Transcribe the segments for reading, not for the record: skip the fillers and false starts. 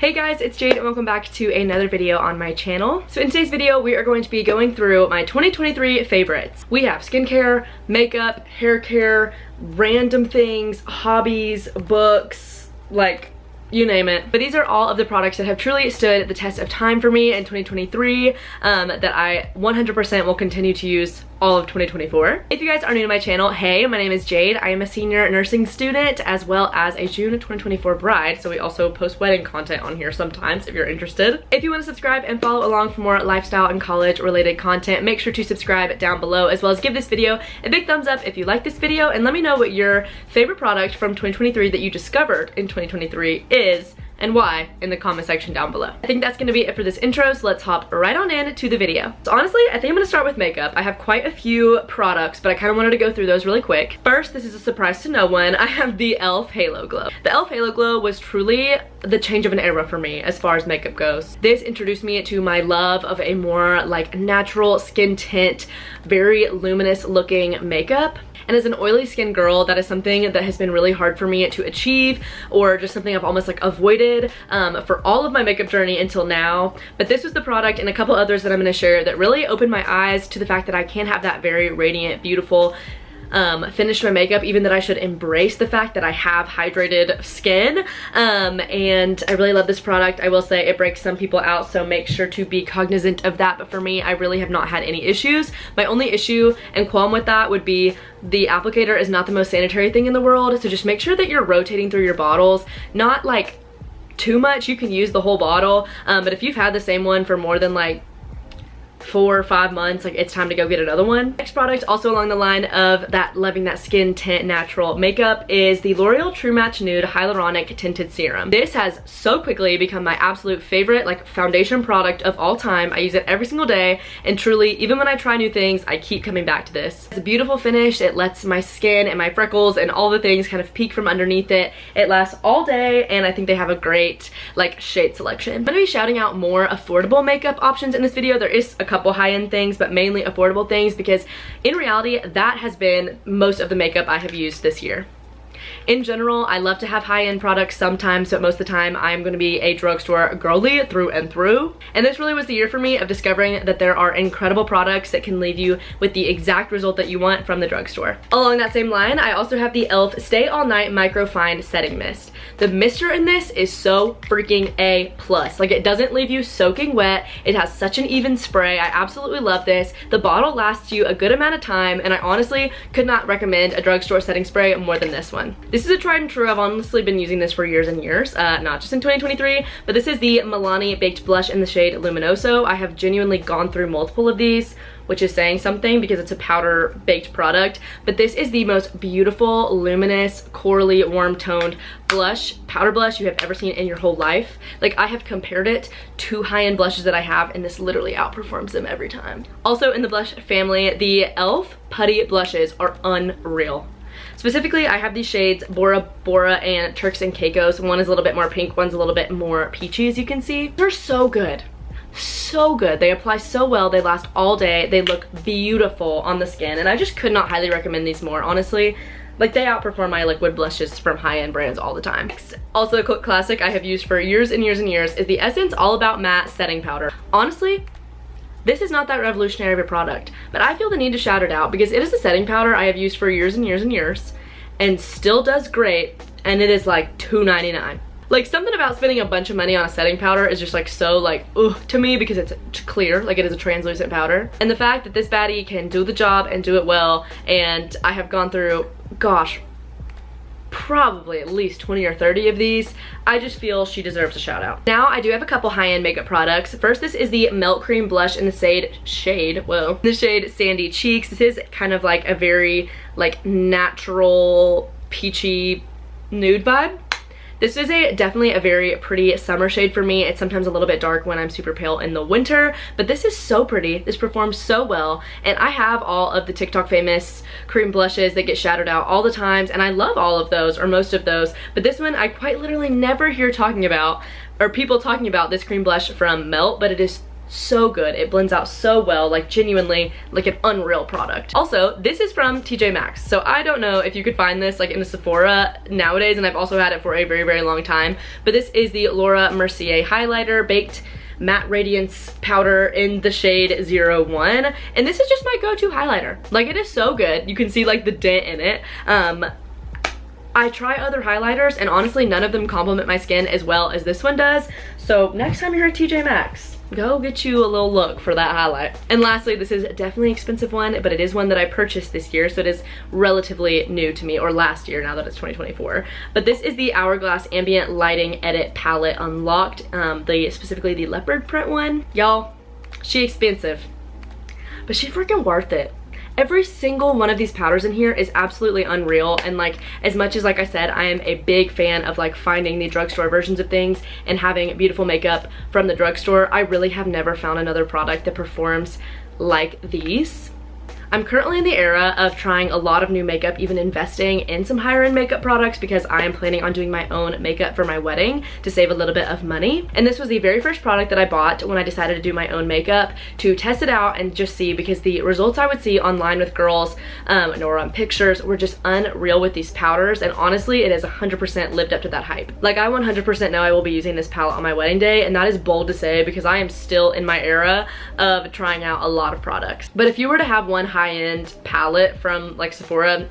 Hey guys, it's Jade and welcome back to another video on my channel. So in today's video, we are going to be going through my 2023 favorites. We have skincare, makeup, hair care, random things, hobbies, books, like you name it. But these are all of the products that have truly stood the test of time for me in 2023 that I 100% will continue to use all of 2024. If you guys are new to my channel, hey, my name is Jade. I am a senior nursing student as well as a June 2024 bride. So we also post wedding content on here sometimes if you're interested. If you want to subscribe and follow along for more lifestyle and college related content, make sure to subscribe down below, as well as give this video a big thumbs up if you like this video, and let me know what your favorite product from 2023 that you discovered in 2023 is and why in the comment section down below. I think that's gonna be it for this intro, so let's hop right on in to the video. So honestly, I think I'm gonna start with makeup. I have quite a few products, but I kind of wanted to go through those really quick. First, this is a surprise to no one, I have the e.l.f. Halo Glow. The e.l.f. Halo Glow was truly the change of an era for me as far as makeup goes. This introduced me to my love of a more like natural skin tint, very luminous looking makeup. And as an oily skin girl, that is something that has been really hard for me to achieve, or just something I've almost like avoided for all of my makeup journey until now. But this was the product and a couple others that I'm gonna share that really opened my eyes to the fact that I can have that very radiant, beautiful finish to my makeup, even that I should embrace the fact that I have hydrated skin. And I really love this product. I will say it breaks some people out, so make sure to be cognizant of that. But for me, I really have not had any issues. My only issue and qualm with that would be the applicator is not the most sanitary thing in the world, so just make sure that you're rotating through your bottles, not like too much. You can use the whole bottle, but if you've had the same one for more than like 4 or 5 months, like it's time to go get another one. Next product, also along the line of that loving that skin tint natural makeup, is the L'Oreal True Match Nude Hyaluronic Tinted Serum. This has so quickly become my absolute favorite like foundation product of all time. I use it every single day, and truly, even when I try new things, I keep coming back to this. It's a beautiful finish. It lets my skin and my freckles and all the things kind of peek from underneath it. It lasts all day, and I think they have a great like shade selection. I'm gonna be shouting out more affordable makeup options in this video. There is a couple high-end things, but mainly affordable things, because in reality that has been most of the makeup I have used this year. In general, I love to have high-end products sometimes, but most of the time I'm going to be a drugstore girly through and through. And this really was the year for me of discovering that there are incredible products that can leave you with the exact result that you want from the drugstore. Along that same line, I also have the e.l.f. Stay All Night Microfine Setting Mist. The mister in this is so freaking A+. Like, it doesn't leave you soaking wet. It has such an even spray. I absolutely love this. The bottle lasts you a good amount of time, and I honestly could not recommend a drugstore setting spray more than this one. This is a tried and true. I've honestly been using this for years and years, not just in 2023, but this is the Milani Baked Blush in the shade Luminoso. I have genuinely gone through multiple of these, which is saying something because it's a powder baked product, but this is the most beautiful, luminous, corally, warm toned blush, powder blush you have ever seen in your whole life. Like, I have compared it to high-end blushes that I have, and this literally outperforms them every time. Also in the blush family, the e.l.f. Putty blushes are unreal. Specifically, I have these shades Bora Bora and Turks and Caicos. One is a little bit more pink, one's a little bit more peachy, as you can see. They're so good. So good. They apply so well. They last all day. They look beautiful on the skin, and I just could not highly recommend these more, honestly. Like, they outperform my liquid blushes from high-end brands all the time. Also, a cult classic I have used for years and years and years is the Essence All About Matte Setting Powder. Honestly, this is not that revolutionary of a product, but I feel the need to shout it out because it is a setting powder I have used for years and years and years and still does great, and it is like $2.99. Like, something about spending a bunch of money on a setting powder is just like so like ugh to me, because it's clear, like it is a translucent powder. And the fact that this baddie can do the job and do it well, and I have gone through, gosh, probably at least 20 or 30 of these, I just feel she deserves a shout out. Now I do have a couple high-end makeup products. First, this is the Melt Cream Blush in the the shade Sandy Cheeks. This is kind of like a very like natural peachy nude vibe. This is definitely a very pretty summer shade for me. It's sometimes a little bit dark when I'm super pale in the winter, but this is so pretty. This performs so well, and I have all of the TikTok famous cream blushes that get shouted out all the times, and I love all of those, or most of those, but this one I quite literally never hear talking about, or people talking about this cream blush from Melt, but it is so good. It blends out so well, like genuinely like an unreal product. Also, this is from TJ Maxx. So I don't know if you could find this like in a Sephora nowadays, and I've also had it for a very, very long time, but this is the Laura Mercier highlighter baked matte radiance powder in the shade 01, and this is just my go-to highlighter. Like, it is so good. You can see like the dent in it. I try other highlighters and honestly none of them complement my skin as well as this one does. So next time you're at TJ Maxx, go get you a little look for that highlight. And lastly, this is definitely an expensive one, but it is one that I purchased this year, so it is relatively new to me, or last year now that it's 2024. But this is the Hourglass Ambient Lighting Edit Palette Unlocked, specifically the leopard print one. Y'all, she expensive, but she freaking worth it. Every single one of these powders in here is absolutely unreal, and like, as much as, like I said, I am a big fan of like finding the drugstore versions of things and having beautiful makeup from the drugstore, I really have never found another product that performs like these. I'm currently in the era of trying a lot of new makeup, even investing in some higher end makeup products, because I am planning on doing my own makeup for my wedding to save a little bit of money. And this was the very first product that I bought when I decided to do my own makeup, to test it out and just see, because the results I would see online with girls or on pictures were just unreal with these powders. And honestly, it has 100% lived up to that hype. Like, I 100% know I will be using this palette on my wedding day, and that is bold to say because I am still in my era of trying out a lot of products. But if you were to have one high-end palette from like Sephora,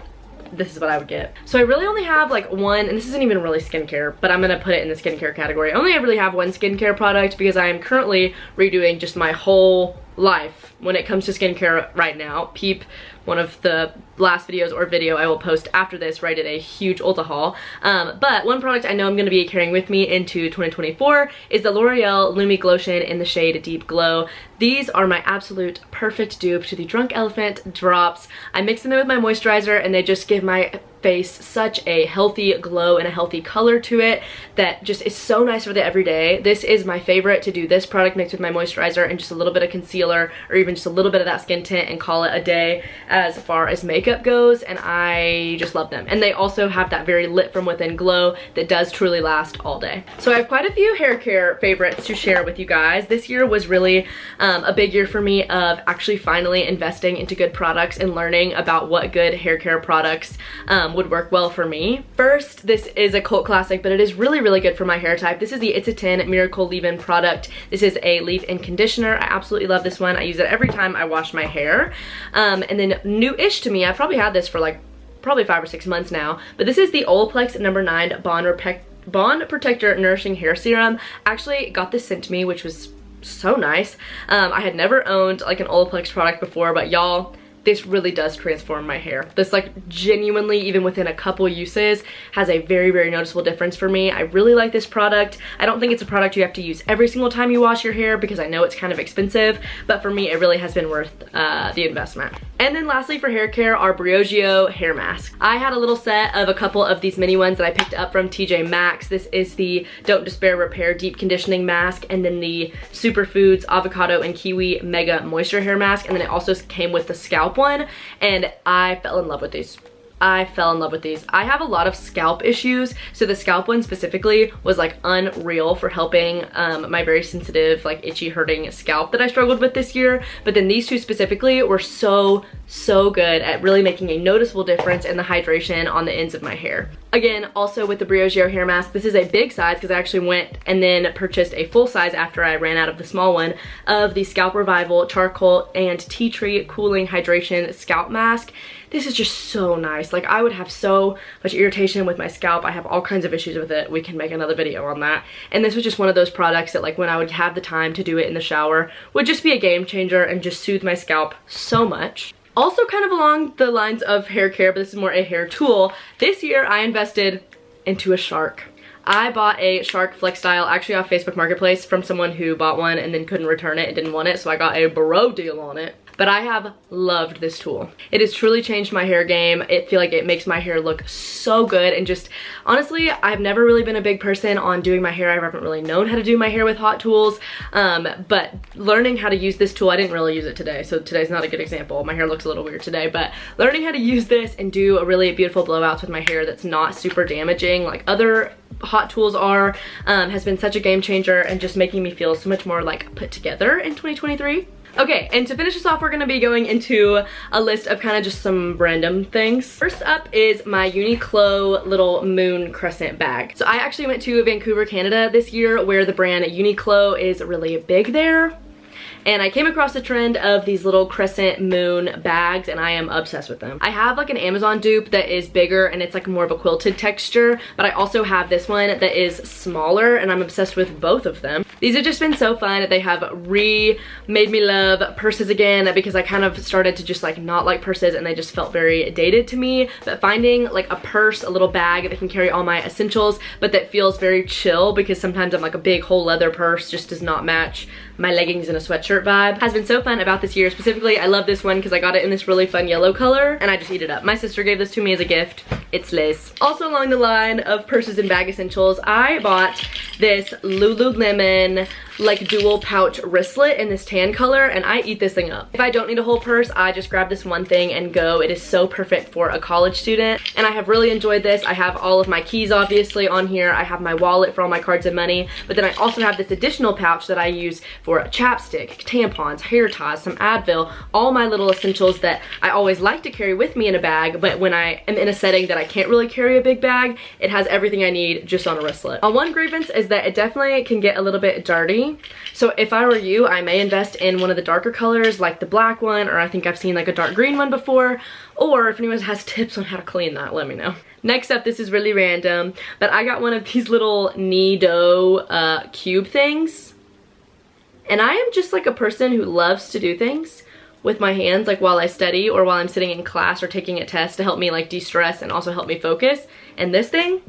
this is what I would get. So I really only have like one, and this isn't even really skincare, but I'm gonna put it in the skincare category. I only really have one skincare product because I am currently redoing just my whole life when it comes to skincare right now. Peep one of the last videos or video I will post after this where I did a huge Ulta haul. But one product I know I'm going to be carrying with me into 2024 is the L'Oreal Lumi Glotion in the shade Deep Glow. These are my absolute perfect dupe to the Drunk Elephant drops. I mix them in with my moisturizer and they just give my face such a healthy glow and a healthy color to it that just is so nice for the everyday. This is my favorite, to do this product mixed with my moisturizer and just a little bit of concealer, or even just a little bit of that skin tint, and call it a day as far as makeup goes. And I just love them. And they also have that very lit from within glow that does truly last all day. So I have quite a few hair care favorites to share with you guys. This year was really a big year for me of actually finally investing into good products and learning about what good hair care products would work well for me. First, this is a cult classic, but it is really, really good for my hair type. This is the It's a 10 Miracle Leave-In product. This is a leave-in conditioner. I absolutely love this one. I use it every time I wash my hair. And then new-ish to me, I've probably had this for like probably 5 or 6 months now, but this is the Olaplex No. 9 Bond Protector Nourishing Hair Serum. I actually got this sent to me, which was so nice. I had never owned like an Olaplex product before, but y'all, this really does transform my hair. This like genuinely, even within a couple uses, has a very, very noticeable difference for me. I really like this product. I don't think it's a product you have to use every single time you wash your hair because I know it's kind of expensive, but for me it really has been worth the investment. And then lastly for hair care, our Briogeo hair mask. I had a little set of a couple of these mini ones that I picked up from TJ Maxx. This is the Don't Despair Repair Deep Conditioning Mask, and then the Superfoods Avocado and Kiwi Mega Moisture Hair Mask, and then it also came with the scalp one, and I fell in love with these. I fell in love with these. I have a lot of scalp issues, so the scalp one specifically was like unreal for helping my very sensitive, like itchy, hurting scalp that I struggled with this year. But then these two specifically were so good at really making a noticeable difference in the hydration on the ends of my hair. Again, also with the Briogeo hair mask, this is a big size because I actually went and then purchased a full size after I ran out of the small one of the Scalp Revival Charcoal and Tea Tree Cooling Hydration Scalp Mask. This is just so nice. Like, I would have so much irritation with my scalp. I have all kinds of issues with it. We can make another video on that. And this was just one of those products that, like, when I would have the time to do it in the shower, would just be a game changer and just soothe my scalp so much. Also kind of along the lines of hair care, but this is more a hair tool. This year I invested into a Shark. I bought a Shark Flex Style actually off Facebook Marketplace from someone who bought one and then couldn't return it and didn't want it, so I got a bro deal on it. But I have loved this tool. It has truly changed my hair game. I feel like it makes my hair look so good, and just honestly, I've never really been a big person on doing my hair. I haven't really known how to do my hair with hot tools, but learning how to use this tool, I didn't really use it today, so today's not a good example. My hair looks a little weird today, but learning how to use this and do a really beautiful blowouts with my hair that's not super damaging like other Hot Tools are has been such a game changer and just making me feel so much more like put together in 2023. Okay, and to finish this off, we're gonna be going into a list of kind of just some random things. First up is my Uniqlo little moon crescent bag. So I actually went to Vancouver, Canada this year, where the brand Uniqlo is really big there. And I came across the trend of these little crescent moon bags, and I am obsessed with them. I have like an Amazon dupe that is bigger and it's like more of a quilted texture, but I also have this one that is smaller, and I'm obsessed with both of them. These have just been so fun. They have made me love purses again, because I kind of started to just like not like purses and they just felt very dated to me. But finding like a purse, a little bag that can carry all my essentials, but that feels very chill, because sometimes I'm like a big whole leather purse just does not match my leggings and a sweatshirt vibe, has been so fun about this year. Specifically, I love this one because I got it in this really fun yellow color and I just eat it up. My sister gave this to me as a gift. It's Liz. Also along the line of purses and bag essentials, I bought this Lululemon like dual pouch wristlet in this tan color, and I eat this thing up. If I don't need a whole purse, I just grab this one thing and go. It is so perfect for a college student, and I have really enjoyed this. I have all of my keys obviously on here. I have my wallet for all my cards and money, but then I also have this additional pouch that I use for chapstick, tampons, hair ties, some Advil, all my little essentials that I always like to carry with me in a bag, but when I am in a setting that I can't really carry a big bag, it has everything I need just on a wristlet. One grievance is that it definitely can get a little bit dirty. So if I were you, I may invest in one of the darker colors, like the black one, or I think I've seen like a dark green one before, or if anyone has tips on how to clean that, let me know. Next up, this is really random, but I got one of these little Nido cube things. And I am just like a person who loves to do things with my hands, like while I study or while I'm sitting in class or taking a test, to help me like de-stress and also help me focus. And this thing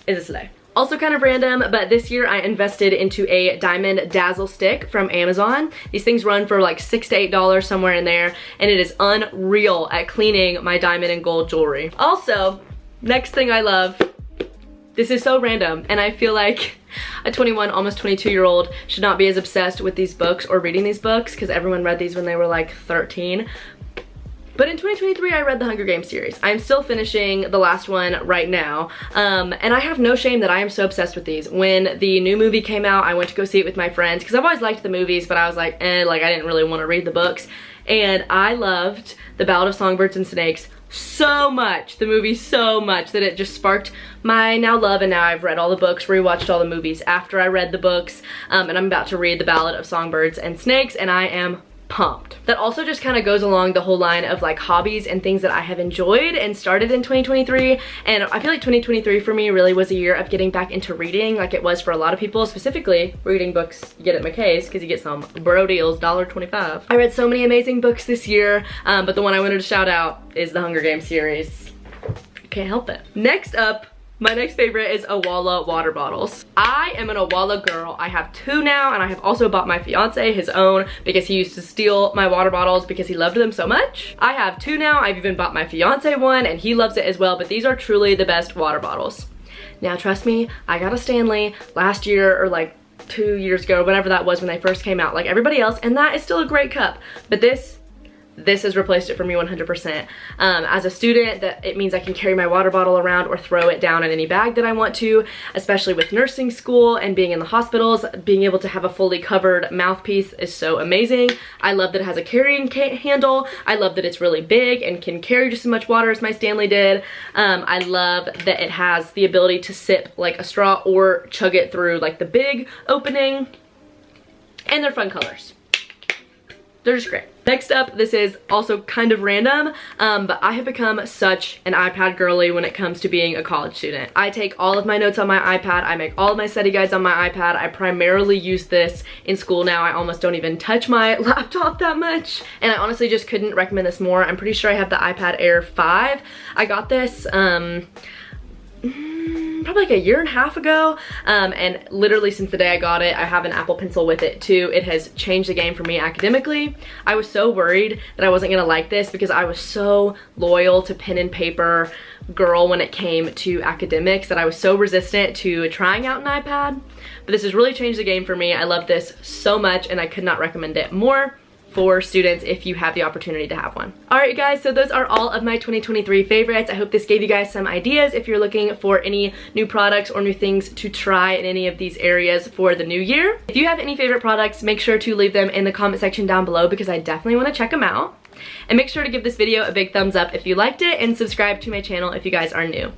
is a slay. Also kind of random, but this year I invested into a diamond dazzle stick from Amazon. These things run for like $6 to $8, somewhere in there, and it is unreal at cleaning my diamond and gold jewelry. Also, next thing I love, this is so random, and I feel like a 21, almost 22-year-old should not be as obsessed with these books or reading these books, because everyone read these when they were like 13. But in 2023, I read the Hunger Games series. I'm still finishing the last one right now, and I have no shame that I am so obsessed with these. When the new movie came out, I went to go see it with my friends, because I've always liked the movies, but I was like, like I didn't really want to read the books. And I loved The Ballad of Songbirds and Snakes so much, the movie so much, that it just sparked my now love, and now I've read all the books, rewatched all the movies after I read the books, and I'm about to read The Ballad of Songbirds and Snakes, and I am pumped. That also just kind of goes along the whole line of like hobbies and things that I have enjoyed and started in 2023, and I feel like 2023 for me really was a year of getting back into reading, like it was for a lot of people, specifically reading books you get at McKay's, because you get some bro deals, $1.25. I read so many amazing books this year, but the one I wanted to shout out is the Hunger Games series. Can't help it. Next up, my next favorite is Owala water bottles. I am an Owala girl. I have 2 now, and I have also bought my fiance his own, because he used to steal my water bottles because he loved them so much. I have 2 now. I've even bought my fiance one, and he loves it as well, but these are truly the best water bottles. Now trust me, I got a Stanley last year, or like 2 years ago, whenever that was, when they first came out, like everybody else, and that is still a great cup. But this has replaced it for me 100%. As a student, that it means I can carry my water bottle around or throw it down in any bag that I want to, especially with nursing school and being in the hospitals. Being able to have a fully covered mouthpiece is so amazing. I love that it has a carrying handle. I love that it's really big and can carry just as much water as my Stanley did. I love that it has the ability to sip like a straw or chug it through like the big opening. And they're fun colors. They're just great. Next up, this is also kind of random, but I have become such an iPad girly when it comes to being a college student. I take all of my notes on my iPad. I make all of my study guides on my iPad. I primarily use this in school now. I almost don't even touch my laptop that much. And I honestly just couldn't recommend this more. I'm pretty sure I have the iPad Air 5. I got this, probably like a year and a half ago, and literally since the day I got it, I have an Apple Pencil with it too. It has changed the game for me academically. I was so worried that I wasn't gonna like this, because I was so loyal to pen and paper girl when it came to academics, that I was so resistant to trying out an iPad. But this has really changed the game for me. I love this so much, and I could not recommend it more. for students if you have the opportunity to have one. Alright guys, so those are all of my 2023 favorites. I hope this gave you guys some ideas if you're looking for any new products or new things to try in any of these areas for the new year. If you have any favorite products, make sure to leave them in the comment section down below because I definitely want to check them out. And make sure to give this video a big thumbs up if you liked it and subscribe to my channel if you guys are new.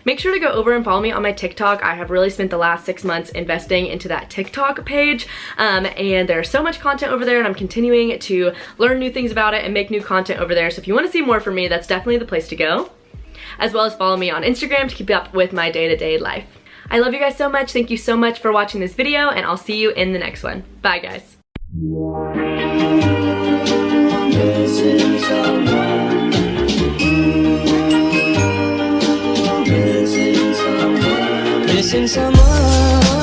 Make sure to go over and follow me on my TikTok. I have really spent the last 6 months investing into that TikTok page, and there's so much content over there, and I'm continuing to learn new things about it and make new content over there. So if you want to see more from me, that's definitely the place to go. As well as follow me on Instagram to keep up with my day-to-day life. I love you guys so much. Thank you so much for watching this video, and I'll see you in the next one. Bye, guys. Missing someone